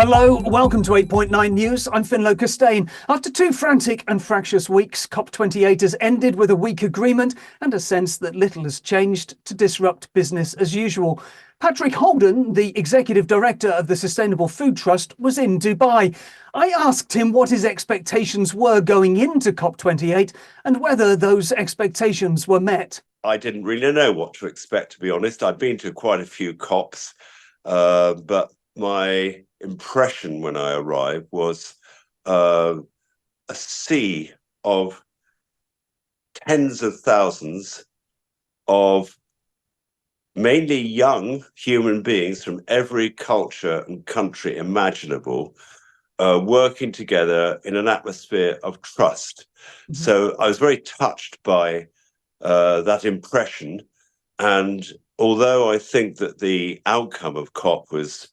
Hello, welcome to 8.9 News. I'm Finlo Costain. After two frantic and fractious weeks, COP28 has ended with a weak agreement and a sense that little has changed to disrupt business as usual. Patrick Holden, the executive director of the Sustainable Food Trust, was in Dubai. I asked him what his expectations were going into COP28 and whether those expectations were met. I didn't really know what to expect, to be honest. I've been to quite a few COPs, but my impression when I arrived was a sea of tens of thousands of mainly young human beings from every culture and country imaginable, working together in an atmosphere of trust. Mm-hmm. So I was very touched by that impression. And although I think that the outcome of COP was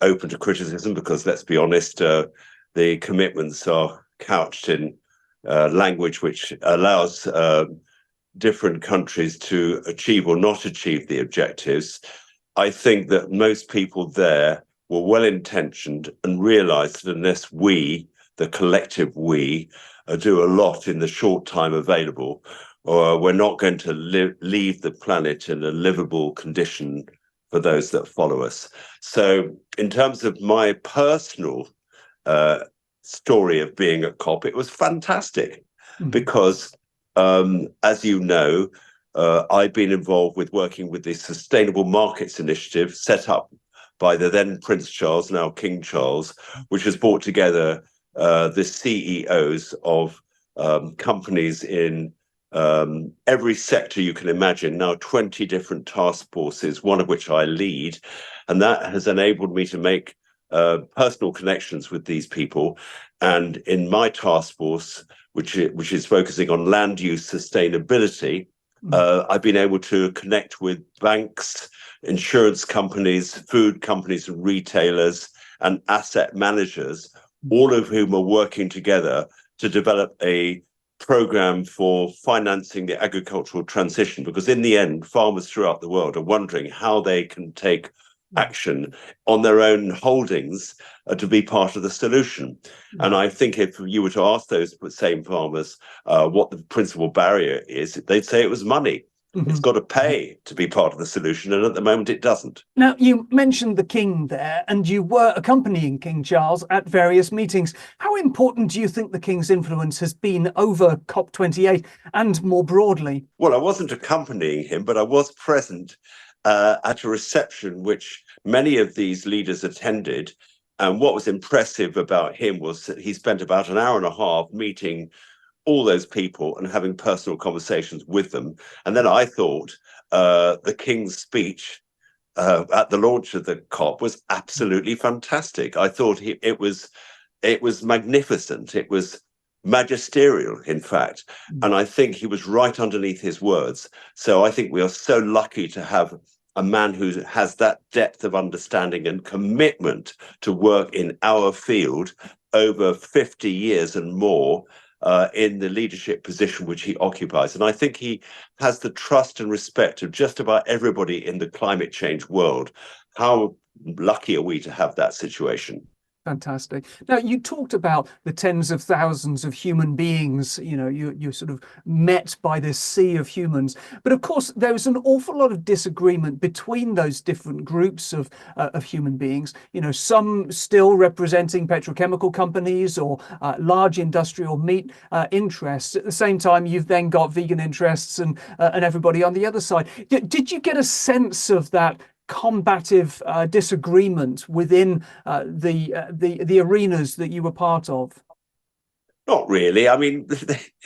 open to criticism, because let's be honest, the commitments are couched in language which allows different countries to achieve or not achieve the objectives, I think that most people there were well-intentioned and realised that unless we, the collective we, do a lot in the short time available, or we're not going to leave the planet in a livable condition for those that follow us. So in terms of my personal story of being at COP, it was fantastic because, as you know, I've been involved with working with the Sustainable Markets Initiative set up by the then Prince Charles, now King Charles, which has brought together the CEOs of companies in every sector you can imagine, now 20 different task forces, one of which I lead. And that has enabled me to make personal connections with these people. And in my task force, which is focusing on land use sustainability, I've been able to connect with banks, insurance companies, food companies and retailers, and asset managers, all of whom are working together to develop a program for financing the agricultural transition, because in the end, farmers throughout the world are wondering how they can take action on their own holdings to be part of the solution. And I think if you were to ask those same farmers what the principal barrier is, they'd say it was money. It's got to pay to be part of the solution, and at the moment it doesn't. Now, you mentioned the King there, and you were accompanying King Charles at various meetings. How important do you think the King's influence has been over COP28 and more broadly? Well, I wasn't accompanying him, but I was present at a reception which many of these leaders attended. And what was impressive about him was that he spent about an hour and a half meeting all those people and having personal conversations with them. And then I thought the King's speech at the launch of the COP was absolutely fantastic. I thought it was magnificent. It was magisterial, in fact. And I think he was right underneath his words. So I think we are so lucky to have a man who has that depth of understanding and commitment to work in our field over 50 years and more, in the leadership position which he occupies. And I think he has the trust and respect of just about everybody in the climate change world. How lucky are we to have that situation? Fantastic. Now, you talked about the tens of thousands of human beings, you're sort of met by this sea of humans. But of course, there was an awful lot of disagreement between those different groups of human beings, some still representing petrochemical companies or large industrial meat interests. At the same time, you've then got vegan interests and everybody on the other side. Did you get a sense of that combative disagreement within the arenas that you were part of? Not really. I mean,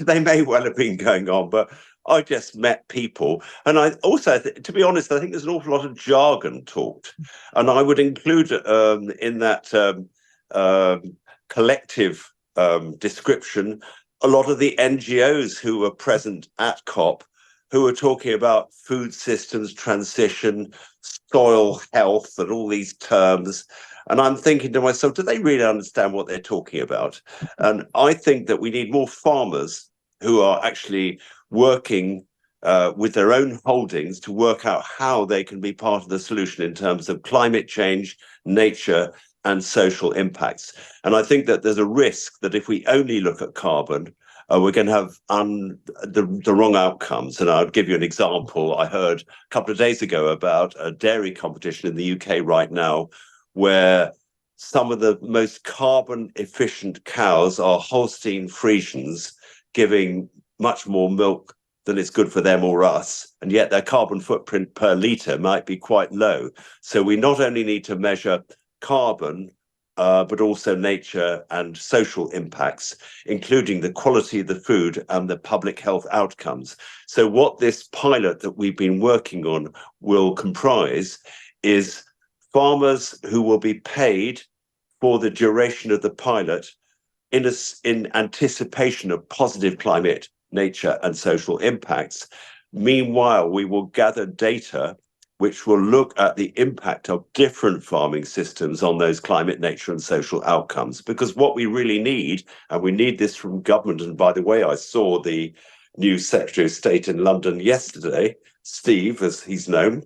they may well have been going on, but I just met people. And I also, to be honest, I think there's an awful lot of jargon talked. And I would include in that collective description a lot of the NGOs who were present at COP, who were talking about food systems transition, soil health, and all these terms. And I'm thinking to myself, do they really understand what they're talking about? And I think that we need more farmers who are actually working with their own holdings to work out how they can be part of the solution in terms of climate change, nature, and social impacts. And I think that there's a risk that if we only look at carbon, we're going to have the wrong outcomes. And I'll give you an example. I heard a couple of days ago about a dairy competition in the UK right now, where some of the most carbon efficient cows are Holstein Friesians, giving much more milk than it's good for them or us, and yet their carbon footprint per litre might be quite low. So we not only need to measure carbon, but also nature and social impacts, including the quality of the food and the public health outcomes. So what this pilot that we've been working on will comprise is farmers who will be paid for the duration of the pilot in anticipation of positive climate, nature, and social impacts. Meanwhile, we will gather data which will look at the impact of different farming systems on those climate, nature, and social outcomes. Because what we really need, and we need this from government, and by the way, I saw the new Secretary of State in London yesterday, Steve, as he's known,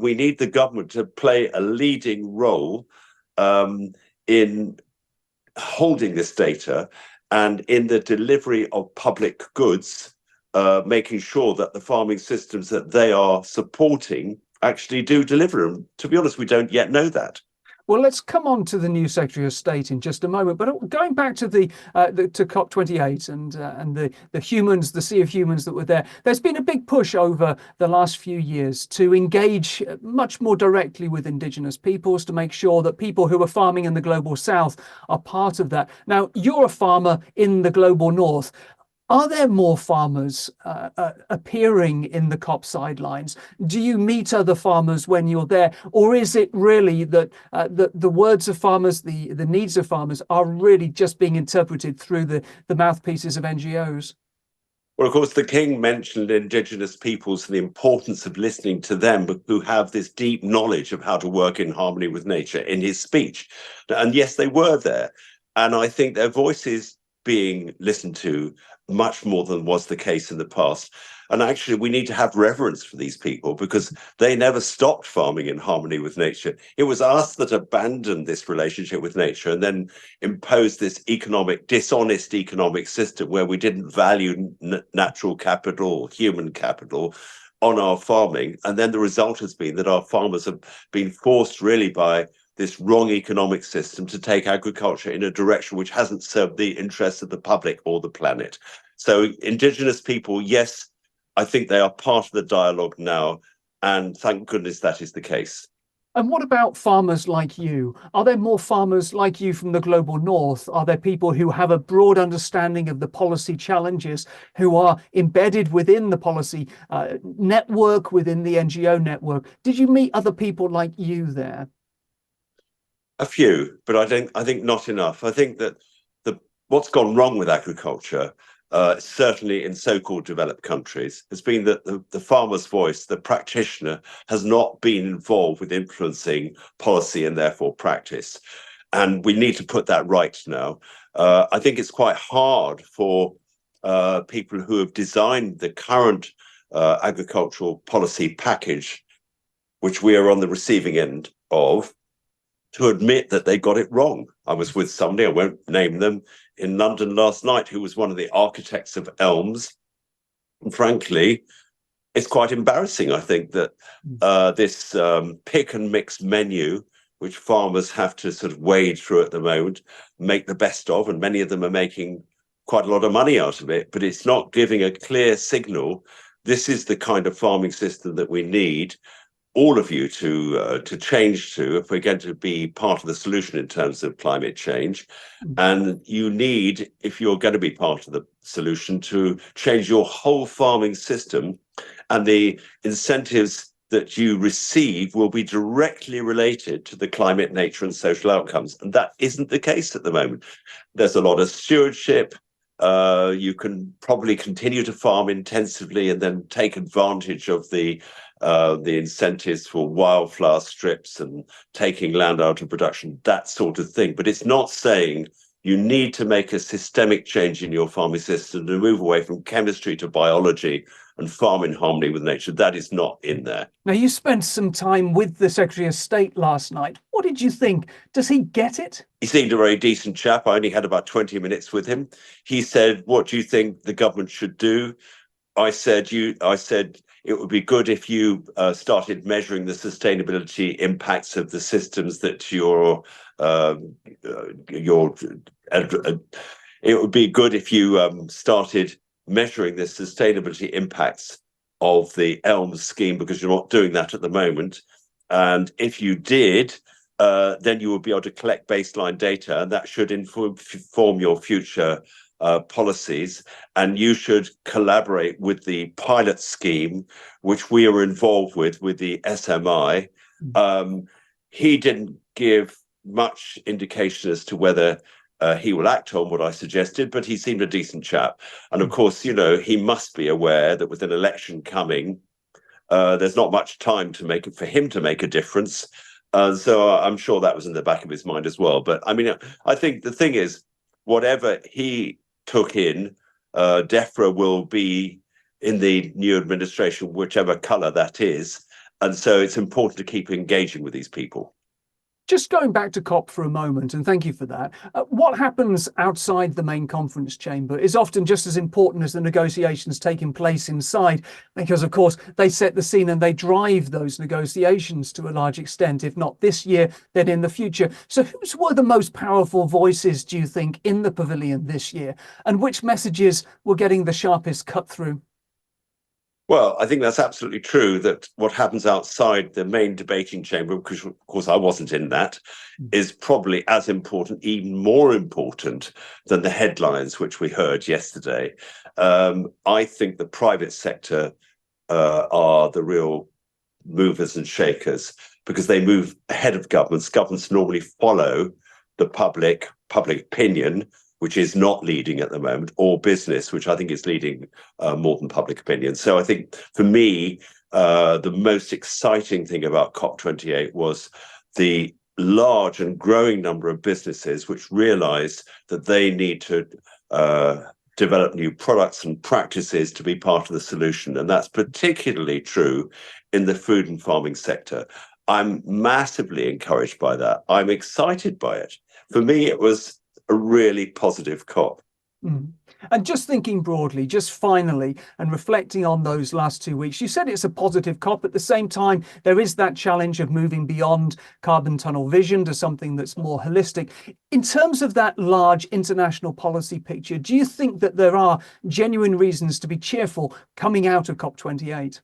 we need the government to play a leading role in holding this data and in the delivery of public goods, making sure that the farming systems that they are supporting actually do deliver. And to be honest, we don't yet know that. Well, let's come on to the new Secretary of State in just a moment. But going back to to COP28 and the humans, the sea of humans that were there, there's been a big push over the last few years to engage much more directly with indigenous peoples, to make sure that people who are farming in the global south are part of that. Now, you're a farmer in the global north. Are there more farmers appearing in the COP sidelines? Do you meet other farmers when you're there? Or is it really that the words of farmers, the needs of farmers are really just being interpreted through the mouthpieces of NGOs? Well, of course, the King mentioned indigenous peoples and the importance of listening to them who have this deep knowledge of how to work in harmony with nature in his speech. And yes, they were there. And I think their voices being listened to much more than was the case in the past. And actually, we need to have reverence for these people because they never stopped farming in harmony with nature. It was us that abandoned this relationship with nature and then imposed this dishonest economic system where we didn't value natural capital, human capital on our farming. And then the result has been that our farmers have been forced really by this wrong economic system to take agriculture in a direction which hasn't served the interests of the public or the planet. So indigenous people, yes, I think they are part of the dialogue now, and thank goodness that is the case. And what about farmers like you? Are there more farmers like you from the global north? Are there people who have a broad understanding of the policy challenges, who are embedded within the policy network, within the NGO network? Did you meet other people like you there? A few, but I think not enough. I think that what's gone wrong with agriculture, certainly in so-called developed countries, has been that the farmer's voice, the practitioner, has not been involved with influencing policy and therefore practice. And we need to put that right now. I think it's quite hard for people who have designed the current agricultural policy package, which we are on the receiving end of, to admit that they got it wrong. I was with somebody, I won't name them, in London last night, who was one of the architects of ELMS. And frankly, it's quite embarrassing, I think, that this pick and mix menu, which farmers have to sort of wade through at the moment, make the best of, and many of them are making quite a lot of money out of it, but it's not giving a clear signal. This is the kind of farming system that we need all of you to change to if we're going to be part of the solution in terms of climate change. And you need, if you're going to be part of the solution, to change your whole farming system, and the incentives that you receive will be directly related to the climate, nature, and social outcomes. And that isn't the case at the moment. There's a lot of stewardship. You can probably continue to farm intensively and then take advantage of the incentives for wildflower strips and taking land out of production, that sort of thing. But it's not saying you need to make a systemic change in your farming system to move away from chemistry to biology and farm in harmony with nature. That is not in there. Now, you spent some time with the Secretary of State last night. What did you think? Does he get it? He seemed a very decent chap. I only had about 20 minutes with him. He said, "What do you think the government should do?" I said, it would be good if you started measuring the sustainability impacts of the systems that it would be good if you started measuring the sustainability impacts of the ELM scheme, because you're not doing that at the moment. And if you did, then you would be able to collect baseline data, and that should inform your future policies. And you should collaborate with the pilot scheme, which we are involved with the SMI. He didn't give much indication as to whether he will act on what I suggested, but he seemed a decent chap. And of course, he must be aware that with an election coming, there's not much time for him to make a difference. So I'm sure that was in the back of his mind as well. But I mean, I think the thing is, whatever he took in, DEFRA will be in the new administration, whichever colour that is. And so it's important to keep engaging with these people. Just going back to COP for a moment, and thank you for that, what happens outside the main conference chamber is often just as important as the negotiations taking place inside, because, of course, they set the scene and they drive those negotiations to a large extent, if not this year, then in the future. So whose were the most powerful voices, do you think, in the pavilion this year? And which messages were getting the sharpest cut through? Well, I think that's absolutely true, that what happens outside the main debating chamber, because of course I wasn't in that, is probably as important, even more important than the headlines, which we heard yesterday. I think the private sector are the real movers and shakers, because they move ahead of governments. Governments normally follow the public opinion, which is not leading at the moment, or business, which I think is leading more than public opinion. So I think, for me, the most exciting thing about COP28 was the large and growing number of businesses which realized that they need to develop new products and practices to be part of the solution. And that's particularly true in the food and farming sector. I'm massively encouraged by that. I'm excited by it. For me, it was a really positive COP. And just thinking broadly, just finally, and reflecting on those last 2 weeks, you said it's a positive COP. At the same time, there is that challenge of moving beyond carbon tunnel vision to something that's more holistic. In terms of that large international policy picture, do you think that there are genuine reasons to be cheerful coming out of COP28?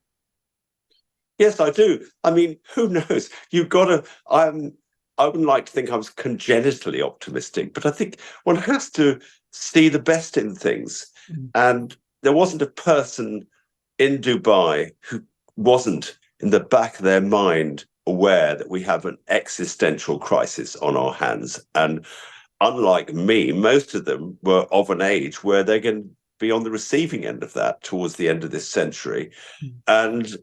Yes, I do. I mean, who knows? You've got to... I wouldn't like to think I was congenitally optimistic, but I think one has to see the best in things. And there wasn't a person in Dubai who wasn't in the back of their mind aware that we have an existential crisis on our hands. And unlike me, most of them were of an age where they're going to be on the receiving end of that towards the end of this century. And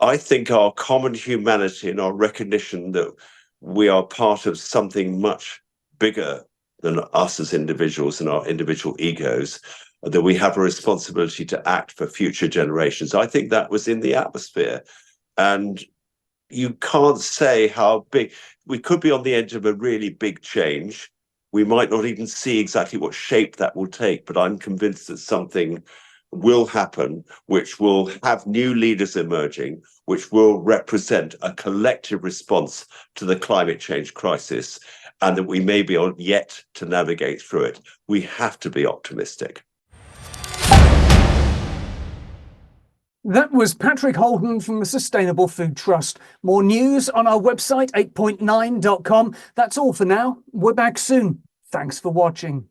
I think our common humanity and our recognition that we are part of something much bigger than us as individuals and our individual egos, that we have a responsibility to act for future generations. I think that was in the atmosphere. And you can't say how big. We could be on the edge of a really big change. We might not even see exactly what shape that will take, but I'm convinced that something will happen, which will have new leaders emerging, which will represent a collective response to the climate change crisis, and that we may be yet to navigate through it. We have to be optimistic. That was Patrick Holden from the Sustainable Food Trust. More news on our website, 8point9.com. That's all for now. We're back soon. Thanks for watching.